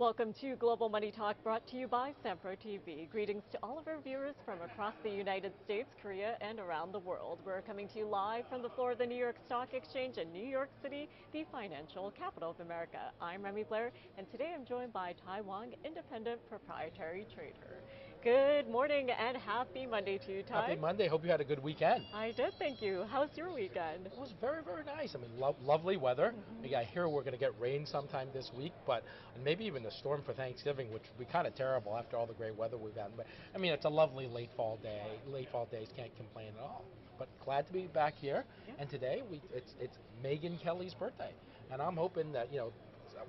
Welcome to Global Money Talk, brought to you by Sempro TV. Greetings to all of our viewers from across the United States, Korea, and around the world. We're coming to you live from the floor of the New York Stock Exchange in New York City, the financial capital of America. I'm Remy Blaire, and today I'm joined by Tai Wong, independent proprietary trader. Good morning and happy Monday to you, Tai. Happy Monday. Hope you had a good weekend. I did, thank you. How's your weekend? It was very, very nice. I mean, lovely weather. I hear we're going to get rain sometime this week, but and maybe even a storm for Thanksgiving, which would be kind of terrible after all the great weather we've had. But I mean, it's a lovely late fall day. Late fall days, can't complain at all. But glad to be back here. Yeah. And today it's Megyn Kelly's birthday, and I'm hoping that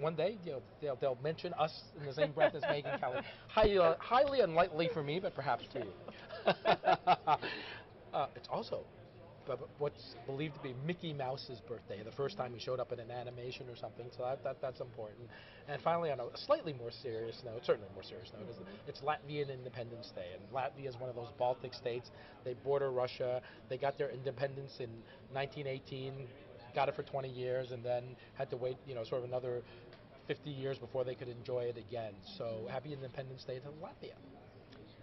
one day they'll mention us in the same breath as Megyn Kelly. Highly unlikely for me, but perhaps for you. It's also what's believed to be Mickey Mouse's birthday, the first time he showed up in an animation or something, so that's important. And finally, on a slightly more serious note, certainly more serious note, is it's Latvian Independence Day, and Latvia is one of those Baltic states. They border Russia. They got their independence in 1918, got it for 20 years, and then had to wait, sort of another 50 years before they could enjoy it again. So happy Independence Day to Latvia.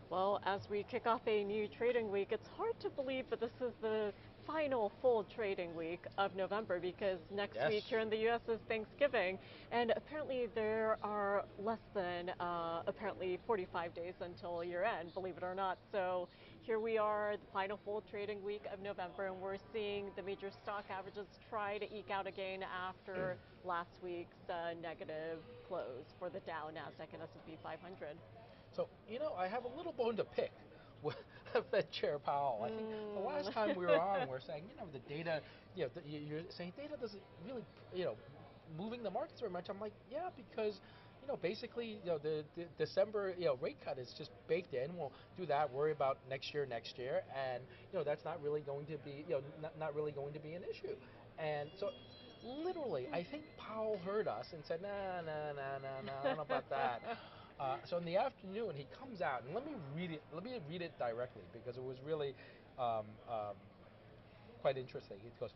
Well, as we kick off a new trading week, it's hard to believe that this is the final full trading week of November, because next week here in the U.S. is Thanksgiving, and apparently there are less than apparently 45 days until year end, believe it or not. So here we are, the final full trading week of November, and we're seeing the major stock averages try to eke out a gain after last week's negative close for the Dow, Nasdaq, and S&P 500. So, I have a little bone to pick with Fed Chair Powell. I think the last time we were on, we were saying, the data, you're saying data doesn't really, moving the markets very much. I'm like, yeah, because, basically, the December, rate cut is just baked in. We'll do that, worry about next year, and, that's not really going to be, not really going to be an issue. And so, literally, I think Powell heard us and said, no, I don't know about that. So in the afternoon, he comes out, and let me read it directly, because it was really quite interesting. It goes,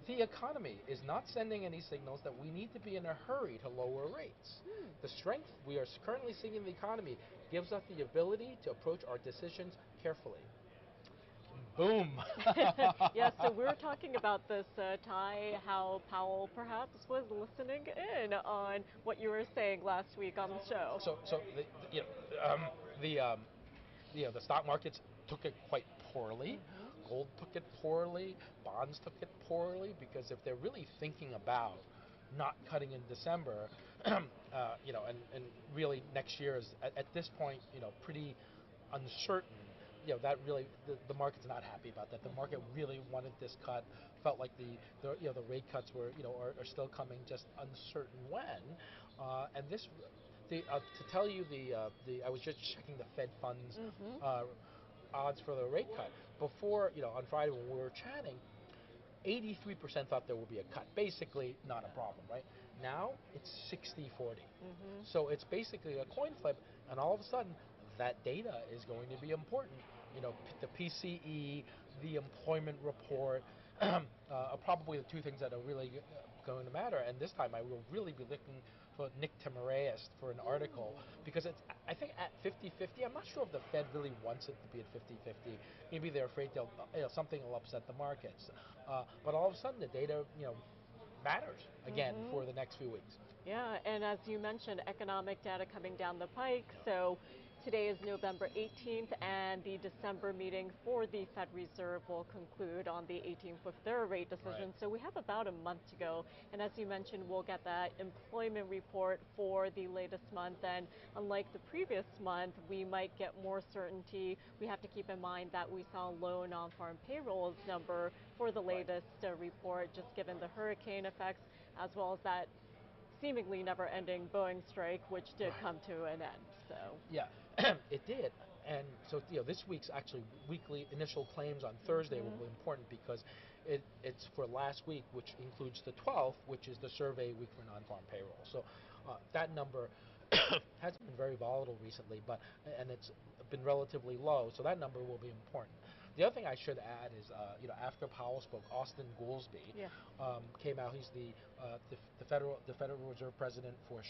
the economy is not sending any signals that we need to be in a hurry to lower rates. The strength we are currently seeing in the economy gives us the ability to approach our decisions carefully. Boom. Yeah, so we're talking about this, Tai, how Powell perhaps was listening in on what you were saying last week on the show. So the stock markets took it quite poorly. Gold took it poorly. Bonds took it poorly, because if they're really thinking about not cutting in December, and really next year is at this point, pretty uncertain. That really the market's not happy about that. The market really wanted this cut, felt like the rate cuts were are still coming, just uncertain when. And this, to tell you I was just checking the Fed funds odds for the rate cut before, on Friday when we were chatting. 83% thought there would be a cut. Basically, not a problem, right? Now it's 60-40. So it's basically a coin flip, and all of a sudden, that data is going to be important. The PCE, the employment report, are probably the two things that are really going to matter. And this time, I will really be looking for Nick Timiraos for an article, because it's, I think, at 50-50. I'm not sure if the Fed really wants it to be at 50-50. Maybe they're afraid something will upset the markets. But all of a sudden, the data, matters again for the next few weeks. Yeah, and as you mentioned, economic data coming down the pike. So today is November 18th, and the December meeting for the Fed Reserve will conclude on the 18th with their rate decision. Right. So we have about a month to go. And as you mentioned, we'll get that employment report for the latest month. And unlike the previous month, we might get more certainty. We have to keep in mind that we saw a low non-farm payrolls number for the latest report, just given the hurricane effects, as well as that seemingly never-ending Boeing strike, which did come to an end. So yeah, it did. And so this week's actually weekly initial claims on Thursday will be important, because it's for last week, which includes the 12th, which is the survey week for non-farm payroll. So that number has been very volatile recently, and it's been relatively low, so that number will be important. The other thing I should add is, after Powell spoke, Austin Goolsbee Yeah. came out. He's the Federal Reserve president for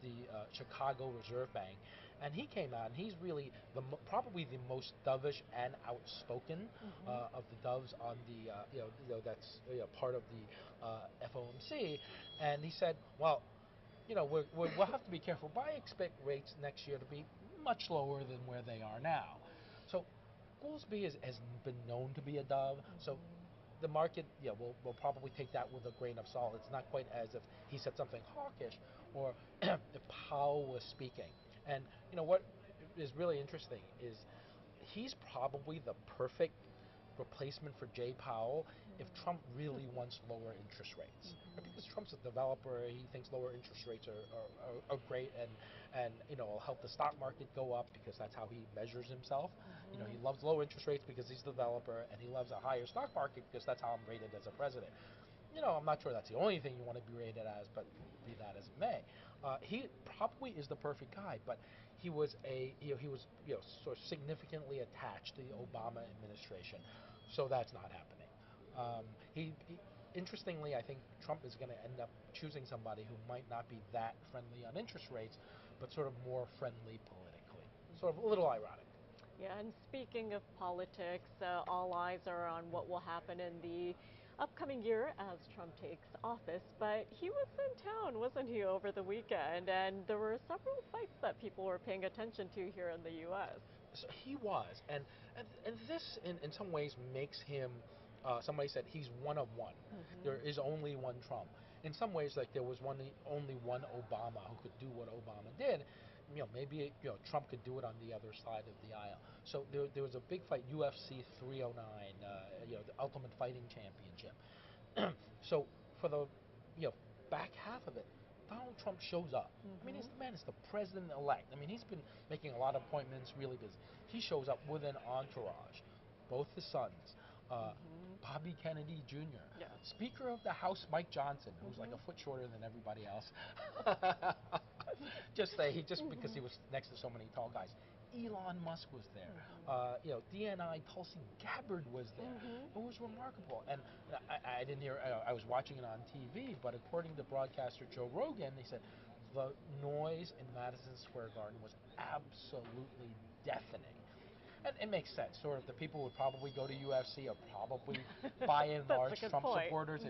the Chicago Reserve Bank, and he came out and he's really probably the most dovish and outspoken of the doves on the that's part of the FOMC, and he said, well, we'll have to be careful, but I expect rates next year to be much lower than where they are now. So Goolsbee has been known to be a dove, so the market, will probably take that with a grain of salt. It's not quite as if he said something hawkish or if Powell was speaking. And what is really interesting is he's probably the perfect replacement for Jay Powell if Trump really wants lower interest rates. Because Trump's a developer, he thinks lower interest rates are great and will help the stock market go up because that's how he measures himself. He loves low interest rates because he's a developer, and he loves a higher stock market because that's how I'm rated as a president. I'm not sure that's the only thing you want to be rated as, but be that as it may. He probably is the perfect guy, but he was sort of significantly attached to the Obama administration, so that's not happening. Interestingly, I think Trump is going to end up choosing somebody who might not be that friendly on interest rates, but sort of more friendly politically. Sort of a little ironic. Yeah, and speaking of politics, all eyes are on what will happen in the upcoming year as Trump takes office. But he was in town, wasn't he, over the weekend? And there were several fights that people were paying attention to here in the U.S. So he was, and this in some ways makes him. Somebody said he's one of one. There is only one Trump. In some ways, like there was only one Obama who could do what Obama did. Maybe Trump could do it on the other side of the aisle. So there was a big fight, UFC 309, the Ultimate Fighting Championship. So for the back half of it, Donald Trump shows up. I mean, the man is the president-elect. I mean, he's been making a lot of appointments, really busy. He shows up with an entourage, both his sons. Bobby Kennedy Jr., Yes. Speaker of the House Mike Johnson, who's like a foot shorter than everybody else, just because he was next to so many tall guys. Elon Musk was there. DNI Tulsi Gabbard was there. It was remarkable, and I didn't hear. I was watching it on TV, but according to broadcaster Joe Rogan, they said the noise in Madison Square Garden was absolutely deafening. And it makes sense. Sort of the people would probably go to UFC or probably by and large Trump supporters.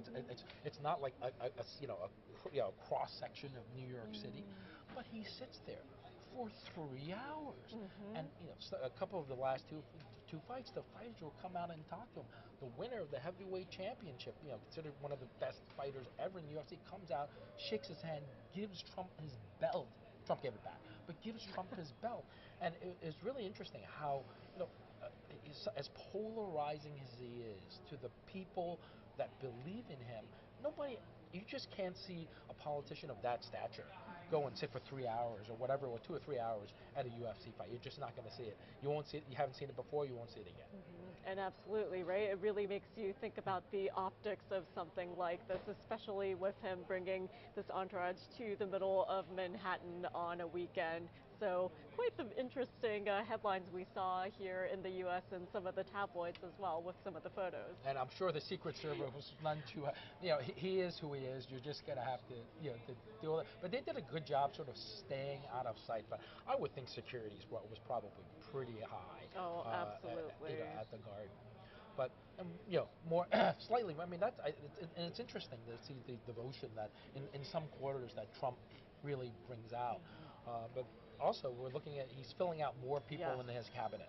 It's not like a cross section of New York City, but he sits there for 3 hours, and a couple of the last two fights, the fighters will come out and talk to him. The winner of the heavyweight championship, considered one of the best fighters ever in the UFC, comes out, shakes his hand, gives Trump his belt. Trump gave it back, but gives Trump his belt. And it's really interesting how, as polarizing as he is to the people that believe in him, you just can't see a politician of that stature go and sit for 3 hours or whatever, or 2 or 3 hours at a UFC fight. You're just not going to see it. You won't see it. You haven't seen it before. You won't see it again. And absolutely, right? It really makes you think about the optics of something like this, especially with him bringing this entourage to the middle of Manhattan on a weekend. So quite the interesting headlines we saw here in the U.S. and some of the tabloids as well with some of the photos. And I'm sure the Secret Service was none too, he is who he is. You're just going to have to, to deal with it. But they did a good job sort of staying out of sight. But I would think security was probably pretty high. Oh, absolutely. At the Garden. But more slightly. I mean, and it's interesting to see the devotion that in some quarters that Trump really brings out. But also, we're looking at he's filling out more people in his cabinet.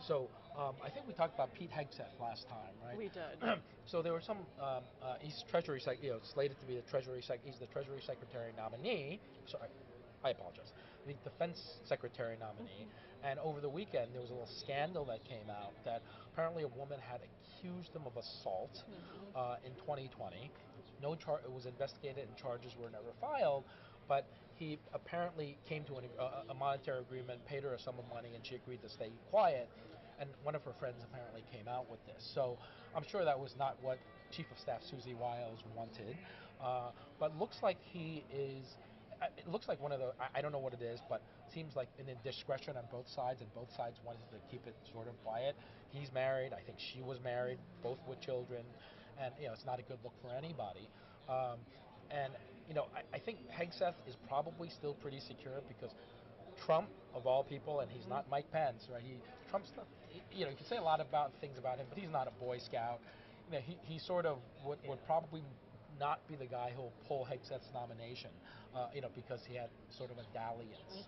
So I think we talked about Pete Hegseth last time, right? We did. So there were some. He's Treasury slated to be the Treasury He's the Treasury Secretary nominee. Sorry, I apologize. The Defense Secretary nominee. And over the weekend, there was a little scandal that came out that apparently a woman had accused him of assault in 2020. It was investigated and charges were never filed, but he apparently came to a monetary agreement, paid her a sum of money, and she agreed to stay quiet. And one of her friends apparently came out with this. So I'm sure that was not what Chief of Staff Susie Wiles wanted, but looks like he is it looks like one of the, I don't know what it is, but it seems like an indiscretion on both sides, and both sides wanted to keep it sort of quiet. He's married. I think she was married, both with children, and it's not a good look for anybody. Um, and I think Hegseth is probably still pretty secure because Trump, of all people, and he's not Mike Pence, right? Trump's not, you can say a lot about things about him, but he's not a Boy Scout. He sort of would probably not be the guy who'll pull Hegseth's nomination, because he had sort of a dalliance.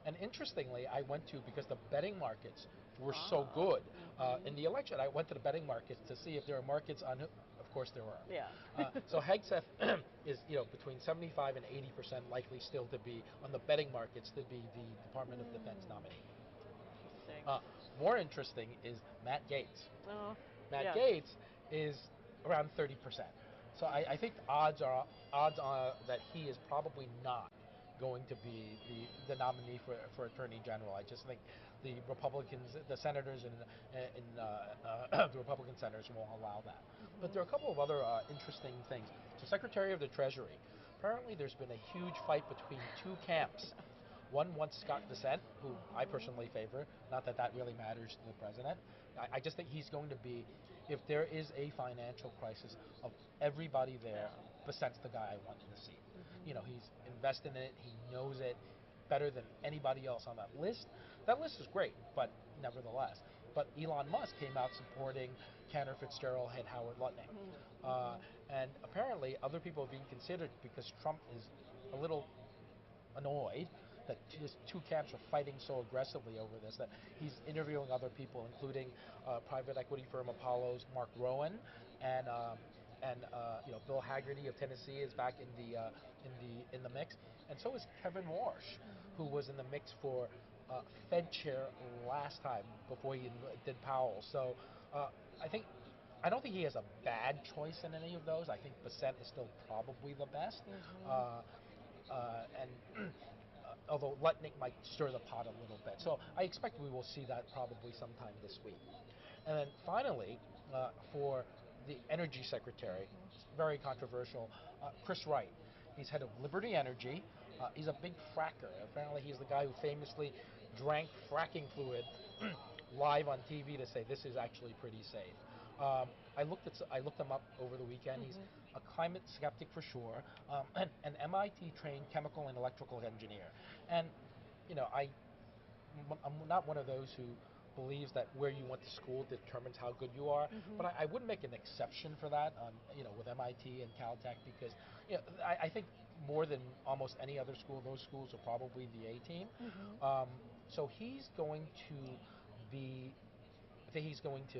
And interestingly, I went to, because the betting markets were so good in the election, I went to the betting markets to see if there were markets on. Of course there were. Yeah. So Hegseth is between 75 and 80% likely still to be on the betting markets to be the Department of Defense nominee. Interesting. More interesting is Matt Gaetz. Oh, Matt yeah. Gaetz is around 30%. So I think the odds are that he is probably not going to be the nominee for Attorney General. I just think the Republicans, the senators in the Republican senators won't allow that. But there are a couple of other interesting things. So Secretary of the Treasury, apparently there's been a huge fight between two camps. One wants Scott Dissent, who I personally favor. Not that that really matters to the president. I just think he's going to be, if there is a financial crisis, of everybody there, Dissent's the guy I want in the seat. He's invested in it. He knows it better than anybody else on that list. That list is great, but nevertheless. But Elon Musk came out supporting Cantor Fitzgerald head Howard Lutnick. And apparently other people are being considered because Trump is a little annoyed that just two camps are fighting so aggressively over this, that he's interviewing other people, including private equity firm Apollo's Mark Rowan, and Bill Hagerty of Tennessee is back in the mix, and so is Kevin Warsh, who was in the mix for Fed chair last time before he did Powell. So I don't think he has a bad choice in any of those. I think Dissent is still probably the best. And although Lutnick might stir the pot a little bit. So I expect we will see that probably sometime this week. And then finally, for the Energy Secretary, very controversial, Chris Wright. He's head of Liberty Energy. He's a big fracker. Apparently he's the guy who famously drank fracking fluid live on TV to say this is actually pretty safe. I looked him up over the weekend. He's a climate skeptic for sure, an MIT-trained chemical and electrical engineer. And I'm not one of those who believes that where you went to school determines how good you are, but I would make an exception for that on with MIT and Caltech, because I think more than almost any other school, those schools are probably the A team. So he's going to be, I think he's going to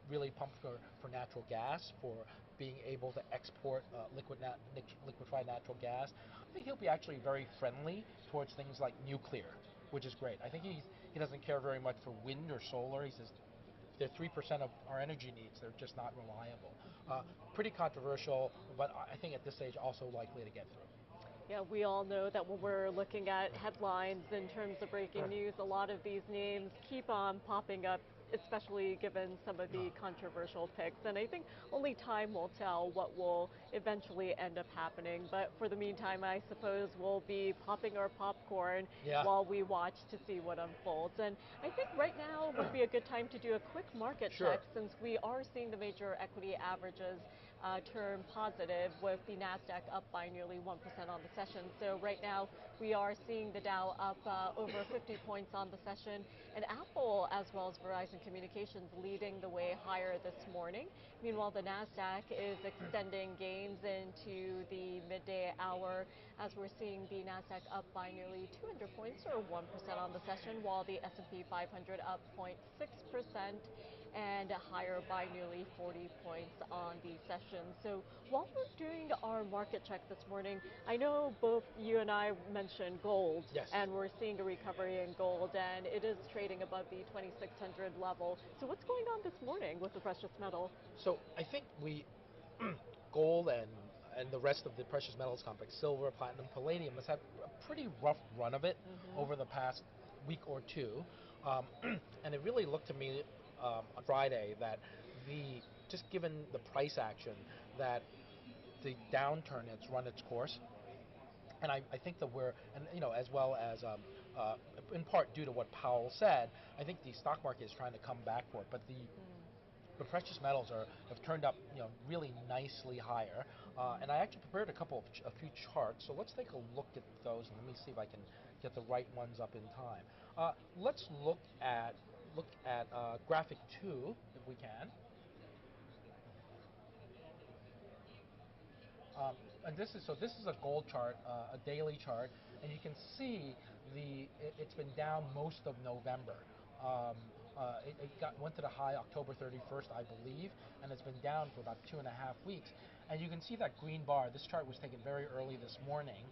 really pump for natural gas, for being able to export liquefied natural gas. I think he'll be actually very friendly towards things like nuclear, which is great. I think he doesn't care very much for wind or solar. He says they're 3% of our energy needs. They're just not reliable. Pretty controversial, but I think at this stage also likely to get through. Yeah, we all know that when we're looking at headlines in terms of breaking news, a lot of these names keep on popping up, especially given some of the controversial picks. And I think only time will tell what will eventually end up happening. But for the meantime, I suppose we'll be popping our popcorn while we watch to see what unfolds. And I think right now would be a good time to do a quick market check, since we are seeing the major equity averages turn positive, with the NASDAQ up by nearly 1% on the session. So right now we are seeing the Dow up over 50 points on the session, and Apple as well as Verizon Communications leading the way higher this morning. Meanwhile, the NASDAQ is extending gains into the midday hour, as we're seeing the NASDAQ up by nearly 200 points or 1% on the session, while the S&P 500 up 0.6% and higher by nearly 40 points on the session. So while we're doing our market check this morning, I know both you and I mentioned gold, and we're seeing a recovery in gold, and it is trading above the 2600 level. So what's going on this morning with the precious metal? So I think gold and the rest of the precious metals complex, silver, platinum, palladium, has had a pretty rough run of it over the past week or two. And it really looked to me on Friday that just given the price action, that the downturn has run its course. And I think that we're, and as well as in part due to what Powell said, I think the stock market is trying to come back for it. But the precious metals have turned up, really nicely higher. And I actually prepared a few charts. So let's take a look at those, and let me see if I can get the right ones up in time. Let's look at graphic 2 if we can. And this is a gold chart, a daily chart, and you can see it's been down most of November. It went to the high October 31st, I believe, and it's been down for about 2.5 weeks. And you can see that green bar. This chart was taken very early this morning.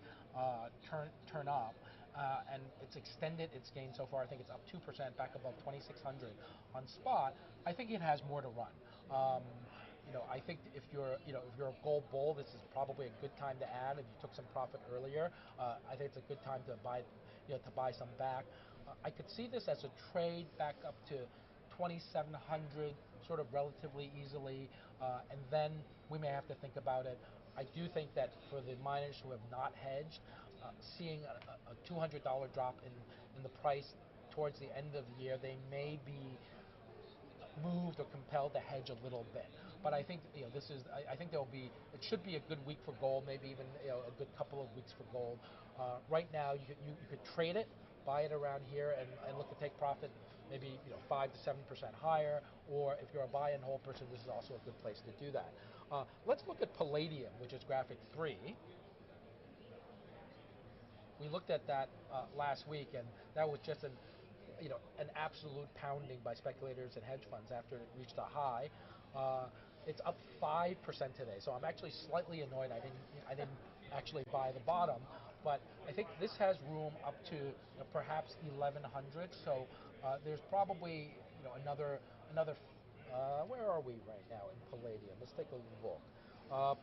Turn up, and it's extended its gain so far. I think it's up 2%, back above 2,600 on spot. I think it has more to run. I think if you're a gold bull, this is probably a good time to add. If you took some profit earlier, I think it's a good time to buy some back. I could see this as a trade back up to 2,700, sort of relatively easily, and then we may have to think about it. I do think that for the miners who have not hedged, seeing a $200 drop in the price towards the end of the year, they may be moved or compelled to hedge a little bit. But I think I think it should be a good week for gold, maybe even a good couple of weeks for gold. Right now, you could trade it, buy it around here, and look to take profit, maybe 5 to 7% higher. Or if you're a buy and hold person, this is also a good place to do that. Let's look at palladium, which is graphic 3. We looked at that last week, and that was just an absolute pounding by speculators and hedge funds after it reached a high. It's up 5% today, so I'm actually slightly annoyed I didn't actually buy the bottom, but I think this has room up to perhaps 1,100. So there's probably another. Where are we right now in palladium? Let's take a look.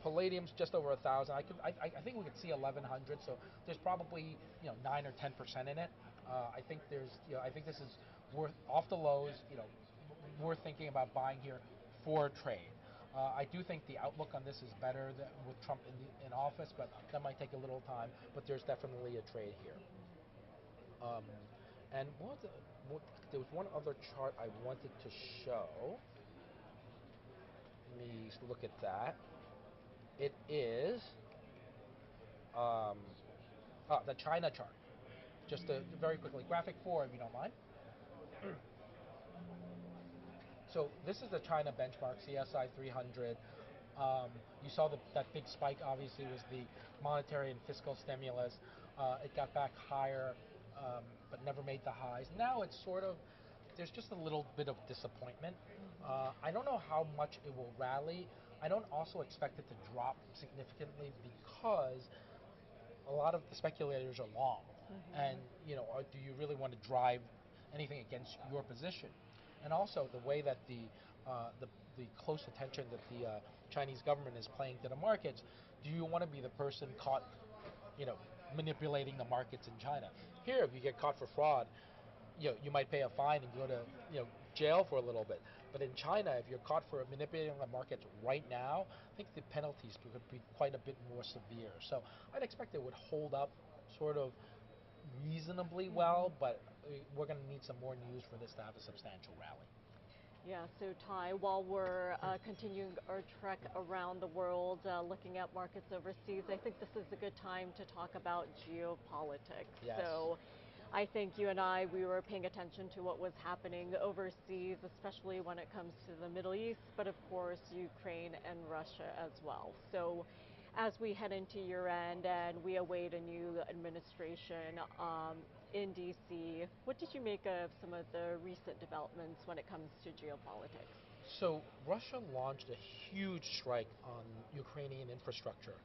Palladium's just over 1,000. I think we could see 1,100. So there's probably 9 or 10% in it. I think I think this is worth, off the lows, worth thinking about buying here for trade. I do think the outlook on this is better with Trump in office, but that might take a little time. But there's definitely a trade here. And there was one other chart I wanted to show. Let me look at that. It is the China chart. Just very quickly, graphic 4, if you don't mind. So this is the China benchmark, CSI 300. You saw that big spike, obviously, was the monetary and fiscal stimulus. It got back higher, but never made the highs. Now it's there's just a little bit of disappointment. I don't know how much it will rally. I don't also expect it to drop significantly because a lot of the speculators are long. Mm-hmm. And do you really want to drive anything against your position? And also the way that the close attention that the Chinese government is paying to the markets. Do you want to be the person caught, manipulating the markets in China? Here, if you get caught for fraud, you might pay a fine and go to jail for a little bit. But in China, if you're caught for manipulating the markets right now, I think the penalties could be quite a bit more severe. So I'd expect it would hold up sort of reasonably well, but we're going to need some more news for this to have a substantial rally. Yeah, so Tai, while we're continuing our trek around the world, looking at markets overseas, I think this is a good time to talk about geopolitics. Yes. So I think you and we were paying attention to what was happening overseas, especially when it comes to the Middle East, but of course Ukraine and Russia as well. So as we head into year-end and we await a new administration in D.C., what did you make of some of the recent developments when it comes to geopolitics? So Russia launched a huge strike on Ukrainian infrastructure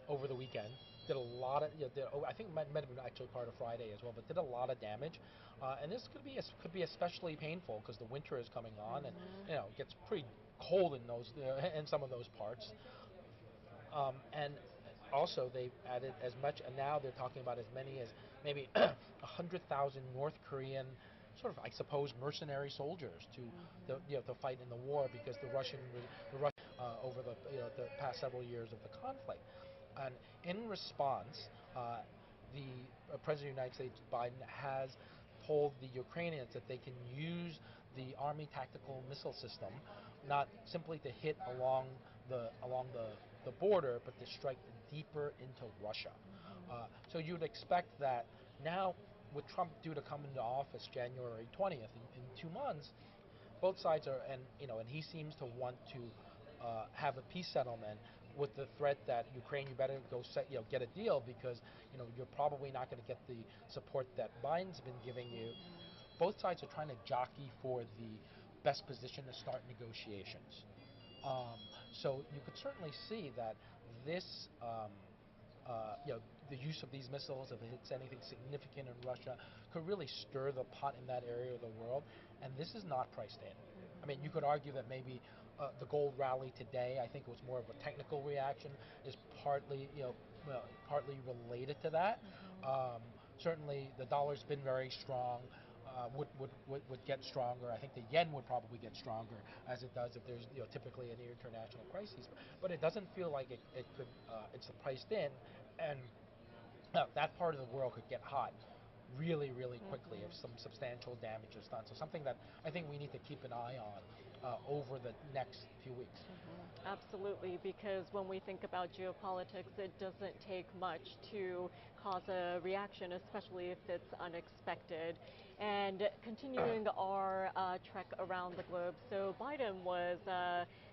over the weekend. Did a lot of, I think it might have been actually part of Friday as well, but did a lot of damage. And this could be especially painful because the winter is coming on, and it gets pretty cold in some of those parts. And also they've added as much, and now they're talking about as many as maybe 100,000 North Korean sort of, I suppose, mercenary soldiers to fight in the war because the Russian over the past several years of the conflict. And in response, the President of the United States, Biden, has told the Ukrainians that they can use the Army tactical missile system not simply to hit along the border, but to strike deeper into Russia. So you'd expect that now, with Trump due to come into office January 20th in 2 months, both sides are, and he seems to want to have a peace settlement with the threat that Ukraine, you better go get a deal because you're probably not going to get the support that Biden's been giving you. Both sides are trying to jockey for the best position to start negotiations. So you could certainly see that this, the use of these missiles, if it hits anything significant in Russia, could really stir the pot in that area of the world. And this is not priced in. I mean, you could argue that maybe the gold rally today, I think it was more of a technical reaction, is partly, partly related to that. Certainly, the dollar's been very strong. Would get stronger. I think the yen would probably get stronger, as it does if there's typically any international crises. But it doesn't feel like it could. It's priced in, and that part of the world could get hot really, really quickly if some substantial damage is done. So something that I think we need to keep an eye on over the next few weeks. Absolutely, because when we think about geopolitics, it doesn't take much to cause a reaction, especially if it's unexpected. And continuing our trek around the globe, so Biden was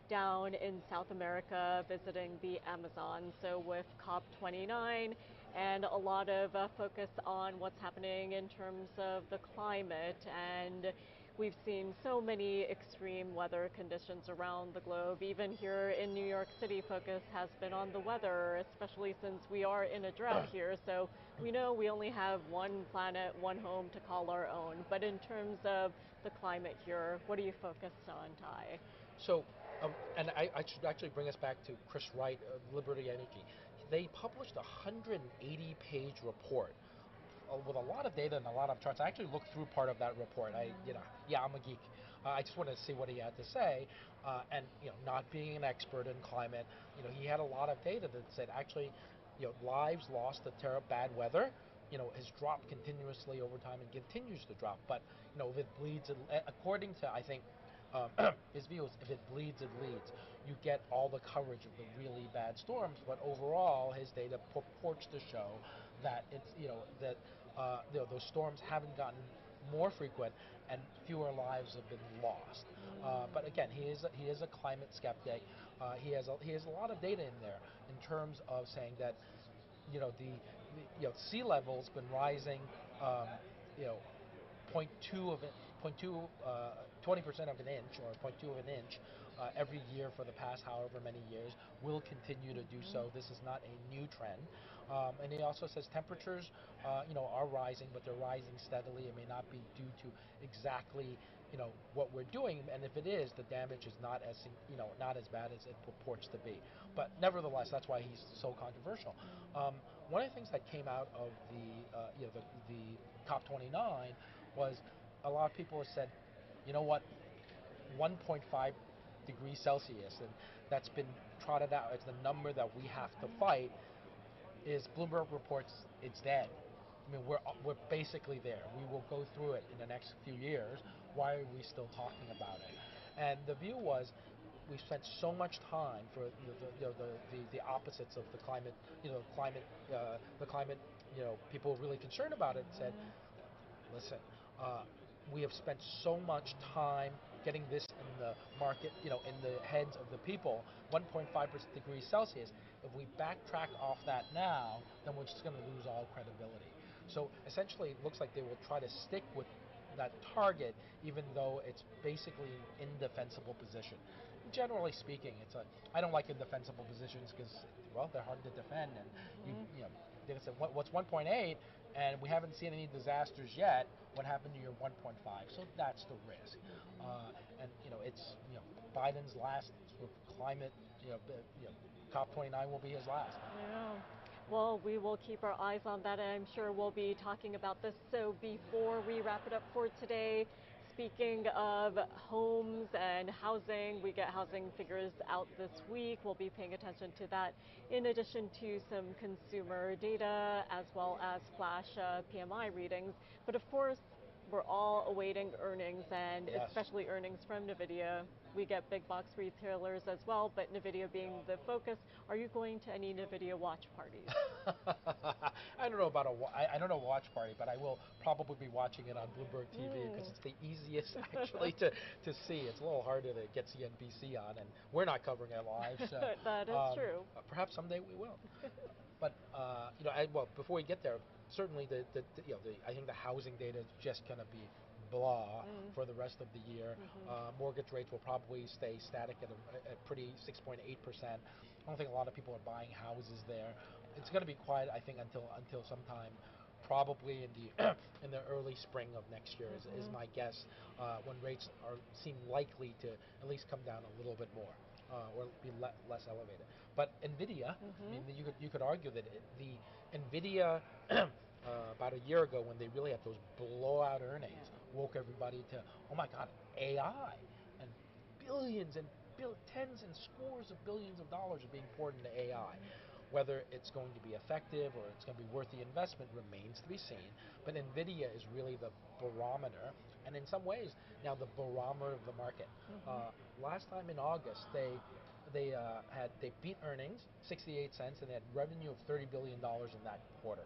down in South America visiting the Amazon, so with COP29, and a lot of focus on what's happening in terms of the climate. And we've seen so many extreme weather conditions around the globe. Even here in New York City, focus has been on the weather, especially since we are in a drought here. So we know we only have one planet, one home to call our own. But in terms of the climate here, what are you focused on, Tai? So, and I should actually bring us back to Chris Wright of Liberty Energy. They published a 180-page report with a lot of data and a lot of charts. I actually looked through part of that report. I'm a geek. I just wanted to see what he had to say. And not being an expert in climate, he had a lot of data that said actually, lives lost to bad weather, has dropped continuously over time and continues to drop. But if it bleeds, according to I think his view is if it bleeds, it leads. You get all the coverage of the really bad storms, but overall, his data purports to show that it's those storms haven't gotten more frequent and fewer lives have been lost. But again, he is a climate skeptic. He has a lot of data in there in terms of saying that the sea level's been rising 0.2 of it. 20% of an inch or 0.2 of an inch every year for the past however many years, will continue to do so. This is not a new trend. And he also says temperatures are rising, but they're rising steadily. It may not be due to exactly what we're doing, and if it is, the damage is not as bad as it purports to be. But nevertheless, that's why he's so controversial. One of the things that came out of the COP29 was a lot of people have said, you know what, 1.5 degrees Celsius, and that's been trotted out as the number that we have to fight, is Bloomberg reports it's dead. I mean, we're basically there. We will go through it in the next few years. Why are we still talking about it? And the view was, we spent so much time for the opposites of the climate, people really concerned about it said, listen, we have spent so much time getting this in the market, in the heads of the people, 1.5 degrees Celsius. If we backtrack off that now, then we're just going to lose all credibility. So essentially, it looks like they will try to stick with that target, even though it's basically an indefensible position. Generally speaking, I don't like indefensible positions because, well, they're hard to defend, and they said, what's 1.8, and we haven't seen any disasters yet. What happened to your 1.5? So that's the risk, and it's Biden's last sort of climate, COP29 will be his last. Yeah. Well, we will keep our eyes on that, and I'm sure we'll be talking about this. So before we wrap it up for today, speaking of homes and housing, we get housing figures out this week. We'll be paying attention to that in addition to some consumer data as well as flash PMI readings. But of course, we're all awaiting earnings, and Yes. especially earnings from NVIDIA. We get big box retailers as well, but NVIDIA being the focus. Are you going to any NVIDIA watch parties? I don't know about I don't know watch party, but I will probably be watching it on Bloomberg TV because it's the easiest actually to see. It's a little harder to get CNBC on, and we're not covering it live. So That is true. perhaps someday we will. But well, before we get there, certainly I think the housing data is just going to be blah for the rest of the year. Mortgage rates will probably stay static at pretty 6.8%. I don't think a lot of people are buying houses there. It's going to be quiet, I think, until sometime, probably in the in the early spring of next year is my guess, when rates seem likely to at least come down a little bit more. Or be less elevated. But NVIDIA, I mean, you could argue that the NVIDIA about a year ago, when they really had those blowout earnings, woke everybody to, oh my God, AI, and billions and tens and scores of billions of dollars are being poured into AI. Whether it's going to be effective or it's going to be worth the investment remains to be seen. But NVIDIA is really the barometer, and in some ways now the barometer of the market. Last time in August, they beat earnings 68 cents, and they had revenue of $30 billion in that quarter.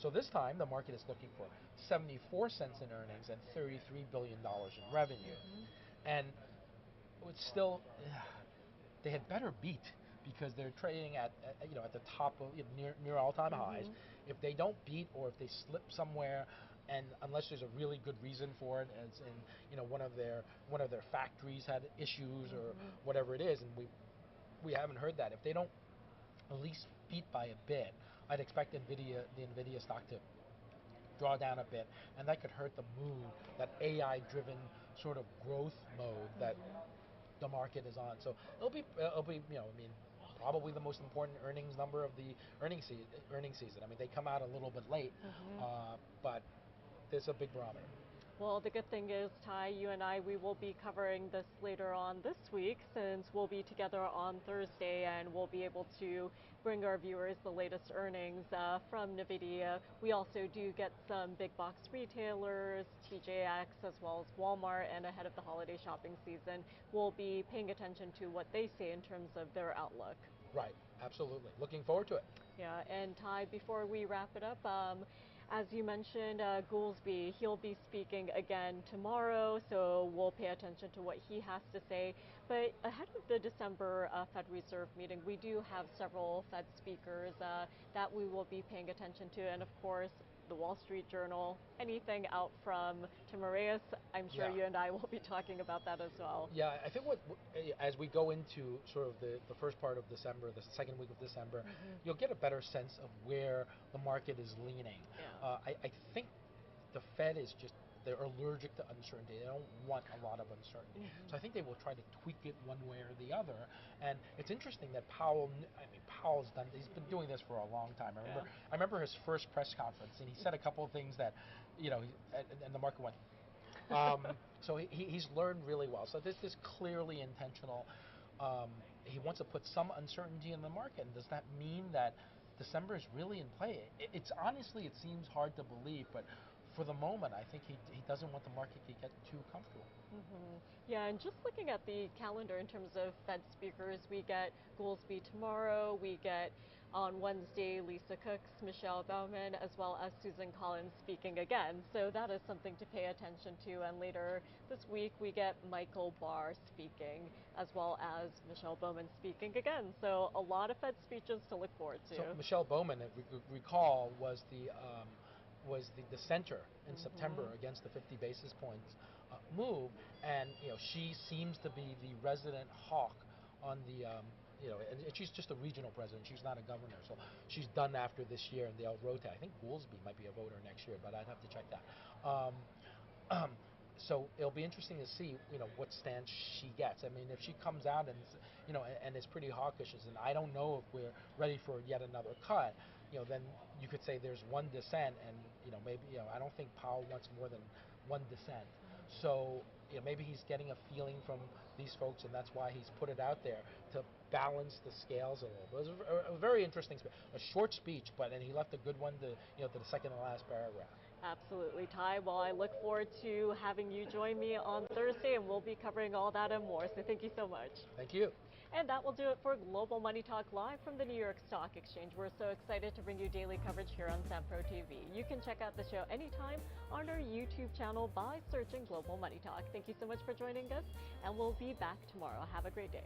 So this time the market is looking for 74 cents in earnings and $33 billion in revenue, and it's still they had better beat, because they're trading at the top of near all-time highs. If they don't beat, or if they slip somewhere, and unless there's a really good reason for it, as in one of their factories had issues or whatever it is, and we haven't heard that. If they don't at least beat by a bit, I'd expect the NVIDIA stock to draw down a bit, and that could hurt the mood, that AI-driven sort of growth mode that the market is on. So it'll be probably the most important earnings number of the earnings season. I mean, they come out a little bit late, but there's a big barometer. Well, the good thing is, Tai, you and I, we will be covering this later on this week, since we'll be together on Thursday, and we'll be able to bring our viewers the latest earnings from NVIDIA. We also do get some big box retailers, TJX, as well as Walmart, and ahead of the holiday shopping season, we'll be paying attention to what they say in terms of their outlook. Right, absolutely. Looking forward to it. Yeah, and Tai, before we wrap it up, as you mentioned, Goolsbee, he'll be speaking again tomorrow, so we'll pay attention to what he has to say. But ahead of the December Fed Reserve meeting, we do have several Fed speakers that we will be paying attention to, and of course, the Wall Street Journal, anything out from Tim Moraes, I'm sure you and I will be talking about that as well. Yeah, I think as we go into sort of the first part of December, the second week of December, you'll get a better sense of where the market is leaning. Yeah. I think the Fed is they're allergic to uncertainty. They don't want a lot of uncertainty. So I think they will try to tweak it one way or the other. And it's interesting that Powell's he's been doing this for a long time. I remember his first press conference, and he said a couple of things that, and the market went. So he's learned really well. So this is clearly intentional. He wants to put some uncertainty in the market. And does that mean that December is really in play? It's honestly, it seems hard to believe, but for the moment, I think he doesn't want the market to get too comfortable. Yeah, and just looking at the calendar in terms of Fed speakers, we get Goolsbee tomorrow, we get on Wednesday Lisa Cooks, Michelle Bowman, as well as Susan Collins speaking again. So that is something to pay attention to. And later this week, we get Michael Barr speaking, as well as Michelle Bowman speaking again. So a lot of Fed speeches to look forward to. So Michelle Bowman, if we recall, was the dissenter in September against the 50 basis points move, and she seems to be the resident hawk on the and she's just a regional president. She's not a governor, so she's done after this year, and they'll rotate. I think Goolsbee might be a voter next year, but I'd have to check that. So it'll be interesting to see what stance she gets. I mean, if she comes out and and is pretty hawkish, and I don't know if we're ready for yet another cut, then you could say there's one dissent, and maybe I don't think Powell wants more than one dissent. So maybe he's getting a feeling from these folks, and that's why he's put it out there to balance the scales a little. It was a very interesting speech, a short speech, and he left a good one to to the second to last paragraph. Absolutely, Tai. Well, I look forward to having you join me on Thursday, and we'll be covering all that and more. So thank you so much. Thank you. And that will do it for Global Money Talk live from the New York Stock Exchange. We're so excited to bring you daily coverage here on Sampro TV. You can check out the show anytime on our YouTube channel by searching Global Money Talk. Thank you so much for joining us, and we'll be back tomorrow. Have a great day.